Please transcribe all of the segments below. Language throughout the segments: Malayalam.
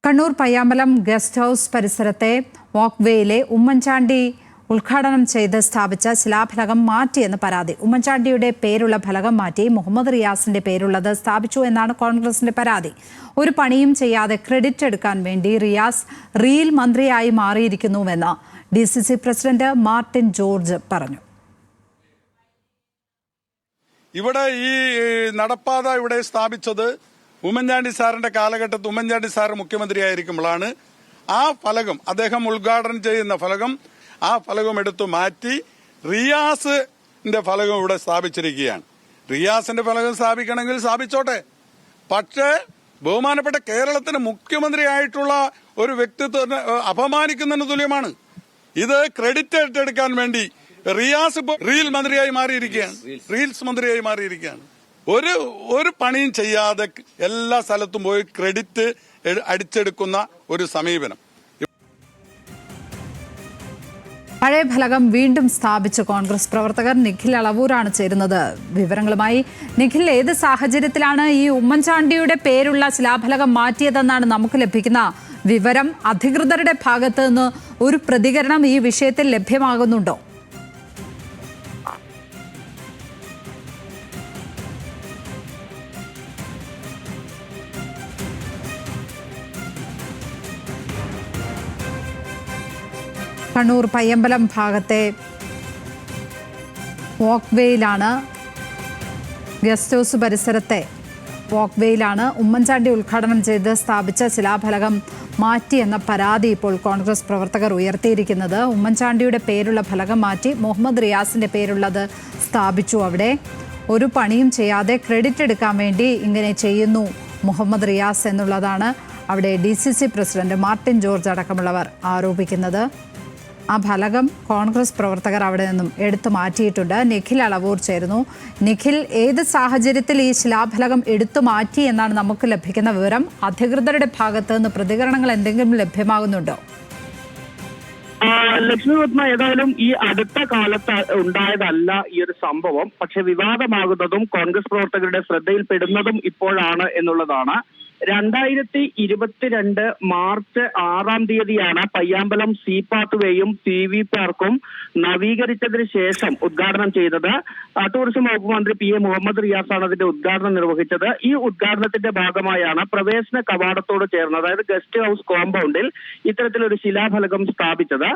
കണ്ണൂർ പയ്യാമ്പലം ഗസ്റ്റ് ഹൌസ് പരിസരത്തെ വാക്ക്വേയിലെ ഉമ്മൻചാണ്ടി ഉദ്ഘാടനം ചെയ്ത് സ്ഥാപിച്ച ശിലാഫലകം മാറ്റിയെന്ന് പരാതി. ഉമ്മൻചാണ്ടിയുടെ പേരുള്ള ഫലകം മാറ്റി മുഹമ്മദ് റിയാസിന്റെ പേരുള്ളത് സ്ഥാപിച്ചു എന്നാണ് കോൺഗ്രസിന്റെ പരാതി. ഒരു പണിയും ചെയ്യാതെ ക്രെഡിറ്റ് എടുക്കാൻ വേണ്ടി റിയാസ് റീൽ മന്ത്രിയായി മാറിയിരിക്കുന്നുവെന്ന് DCC പ്രസിഡന്റ് മാർട്ടിൻ ജോർജ് പറഞ്ഞു. ഇവിടെ ഈ നടപ്പാത ഇവിടെ സ്ഥാപിച്ചത് ഉമ്മൻചാണ്ടി സാറിന്റെ കാലഘട്ടത്തിൽ ഉമ്മൻചാണ്ടി സാർ മുഖ്യമന്ത്രിയായിരിക്കുമ്പോഴാണ്. ആ ഫലകം അദ്ദേഹം ഉദ്ഘാടനം ചെയ്യുന്ന ഫലകം എടുത്തു മാറ്റി റിയാസിന്റെ ഫലകം ഇവിടെ സ്ഥാപിച്ചിരിക്കുകയാണ്. റിയാസിന്റെ ഫലകം സ്ഥാപിക്കണമെങ്കിൽ സ്ഥാപിച്ചോട്ടെ. പക്ഷേ ബഹുമാനപ്പെട്ട കേരളത്തിന് മുഖ്യമന്ത്രിയായിട്ടുള്ള ഒരു വ്യക്തിത്വത്തെ അപമാനിക്കുന്നതിന് തുല്യമാണ്. ഇത് ക്രെഡിറ്റ് ഏറ്റെടുക്കാൻ വേണ്ടി റിയാസ് ഇപ്പോൾ റീൽസ് മന്ത്രിയായി മാറിയിരിക്കുകയാണ്. ഒരു പണിയും ചെയ്യാതെ എല്ലാ സ്ഥലത്തും പോയി ക്രെഡിറ്റ് അടിച്ചെടുക്കുന്ന ഒരു സമീപനം. പഴയ ഫലകം വീണ്ടും സ്ഥാപിച്ച കോൺഗ്രസ് പ്രവർത്തകർ നിഖിൽ അളവൂരാണ് ചേരുന്നത് വിവരങ്ങളുമായി. നിഖിൽ, ഏത് സാഹചര്യത്തിലാണ് ഈ ഉമ്മൻചാണ്ടിയുടെ പേരുള്ള ശിലാഫലകം മാറ്റിയതെന്നാണ് നമുക്ക് ലഭിക്കുന്ന വിവരം? അധികൃതരുടെ ഭാഗത്ത് നിന്ന് ഒരു പ്രതികരണം ഈ വിഷയത്തിൽ ലഭ്യമാകുന്നുണ്ടോ? കണ്ണൂർ പയ്യമ്പലം ഭാഗത്തെ വാക്ക്വേയിലാണ്, ഗസ്റ്റ് ഹൗസ് പരിസരത്തെ വാക്ക്വേയിലാണ് ഉമ്മൻചാണ്ടി ഉദ്ഘാടനം ചെയ്ത് സ്ഥാപിച്ച ശിലാഫലകം മാറ്റിയെന്ന പരാതി ഇപ്പോൾ കോൺഗ്രസ് പ്രവർത്തകർ ഉയർത്തിയിരിക്കുന്നത്. ഉമ്മൻചാണ്ടിയുടെ പേരുള്ള ഫലകം മാറ്റി മുഹമ്മദ് റിയാസിന്റെ പേരുള്ളത് സ്ഥാപിച്ചു. അവിടെ ഒരു പണിയും ചെയ്യാതെ ക്രെഡിറ്റ് എടുക്കാൻ വേണ്ടി ഇങ്ങനെ ചെയ്യുന്നു മുഹമ്മദ് റിയാസ് എന്നുള്ളതാണ് അവിടെ DCC പ്രസിഡന്റ് മാർട്ടിൻ ജോർജ് അടക്കമുള്ളവർ ആരോപിക്കുന്നത്. ആ ഫലകം കോൺഗ്രസ് പ്രവർത്തകർ അവിടെ നിന്നും എടുത്തു മാറ്റിയിട്ടുണ്ട്. നിഖിൽ അളവൂർ ചേരുന്നു. നിഖിൽ, ഏത് സാഹചര്യത്തിൽ ഈ ശിലാഫലകം എടുത്തു മാറ്റി എന്നാണ് നമുക്ക് ലഭിക്കുന്ന വിവരം? അധികൃതരുടെ ഭാഗത്ത് നിന്ന് പ്രതികരണങ്ങൾ എന്തെങ്കിലും ലഭ്യമാകുന്നുണ്ടോ? ലക്ഷ്മി പത്മ, ഏതായാലും ഈ അടുത്ത കാലത്ത് ഉണ്ടായതല്ല ഈ ഒരു സംഭവം. പക്ഷെ വിവാദമാകുന്നതും കോൺഗ്രസ് പ്രവർത്തകരുടെ ശ്രദ്ധയിൽപ്പെടുന്നതും ഇപ്പോഴാണ് എന്നുള്ളതാണ്. 2022 മാർച്ച് 6-ാം തീയതിയാണ് പയ്യാമ്പലം സീ പാത്വേയും PV പാർക്കും നവീകരിച്ചതിന് ശേഷം ഉദ്ഘാടനം ചെയ്തത്. ടൂറിസം വകുപ്പ് മന്ത്രി PA മുഹമ്മദ് റിയാസാണ് അതിന്റെ ഉദ്ഘാടനം നിർവഹിച്ചത്. ഈ ഉദ്ഘാടനത്തിന്റെ ഭാഗമായാണ് പ്രവേശന കവാടത്തോട് ചേർന്ന്, അതായത് ഗസ്റ്റ് ഹൌസ് കോമ്പൗണ്ടിൽ ഇത്തരത്തിലൊരു ശിലാഫലകം സ്ഥാപിച്ചത്.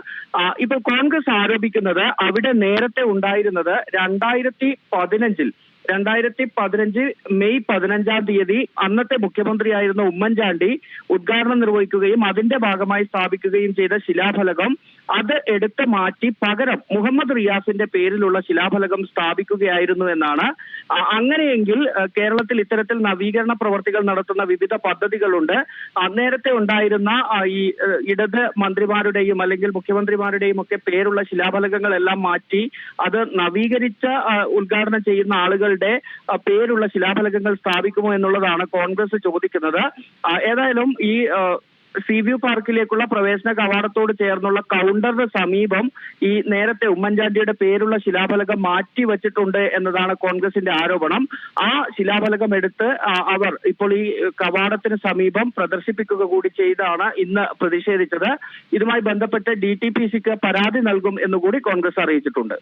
ഇപ്പോൾ കോൺഗ്രസ് ആരോപിക്കുന്നത് അവിടെ നേരത്തെ ഉണ്ടായിരുന്നത് 2015 മെയ് 15-ാം തീയതി അന്നത്തെ മുഖ്യമന്ത്രിയായിരുന്ന ഉമ്മൻചാണ്ടി ഉദ്ഘാടനം നിർവഹിക്കുകയും അതിന്റെ ഭാഗമായി സ്ഥാപിക്കുകയും ചെയ്ത ശിലാഫലകം അത് എടുത്ത് മാറ്റി പകരം മുഹമ്മദ് റിയാസിന്റെ പേരിലുള്ള ശിലാഫലകം സ്ഥാപിക്കുകയായിരുന്നു എന്നാണ്. അങ്ങനെയെങ്കിൽ കേരളത്തിൽ ഇത്തരത്തിൽ നവീകരണ പ്രവർത്തികൾ നടത്തുന്ന വിവിധ പദ്ധതികളുണ്ട്. നേരത്തെ ഉണ്ടായിരുന്ന ഈ ഇടത് മന്ത്രിമാരുടെയും അല്ലെങ്കിൽ മുഖ്യമന്ത്രിമാരുടെയും ഒക്കെ പേരുള്ള ശിലാഫലകങ്ങളെല്ലാം മാറ്റി അത് നവീകരിച്ച ഉദ്ഘാടനം ചെയ്യുന്ന ആളുകളുടെ പേരുള്ള ശിലാഫലകങ്ങൾ സ്ഥാപിക്കുമോ എന്നുള്ളതാണ് കോൺഗ്രസ് ചോദിക്കുന്നത്. ഏതായാലും ഈ സീവ്യൂ പാർക്കിലേക്കുള്ള പ്രവേശന കവാടത്തോട് ചേർന്നുള്ള കൗണ്ടറിന് സമീപം ഈ നേരത്തെ ഉമ്മൻചാണ്ടിയുടെ പേരുള്ള ശിലാഫലകം മാറ്റി വച്ചിട്ടുണ്ട് എന്നതാണ് കോൺഗ്രസിന്റെ ആരോപണം. ആ ശിലാഫലകം എടുത്ത് അവർ ഇപ്പോൾ ഈ കവാടത്തിന് സമീപം പ്രദർശിപ്പിക്കുക കൂടി ചെയ്താണ് ഇന്ന് പ്രതിഷേധിച്ചത്. ഇതുമായി ബന്ധപ്പെട്ട് DTPCക്ക് പരാതി നൽകും എന്നുകൂടി കോൺഗ്രസ് അറിയിച്ചിട്ടുണ്ട്.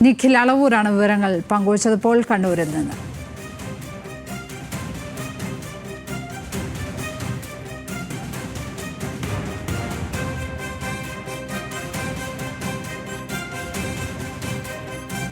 നിഖിൽ അളവൂരാണ് വിവരങ്ങൾ പങ്കുവച്ചത്. ഇപ്പോൾ കണ്ണൂരിൽ നിന്ന്.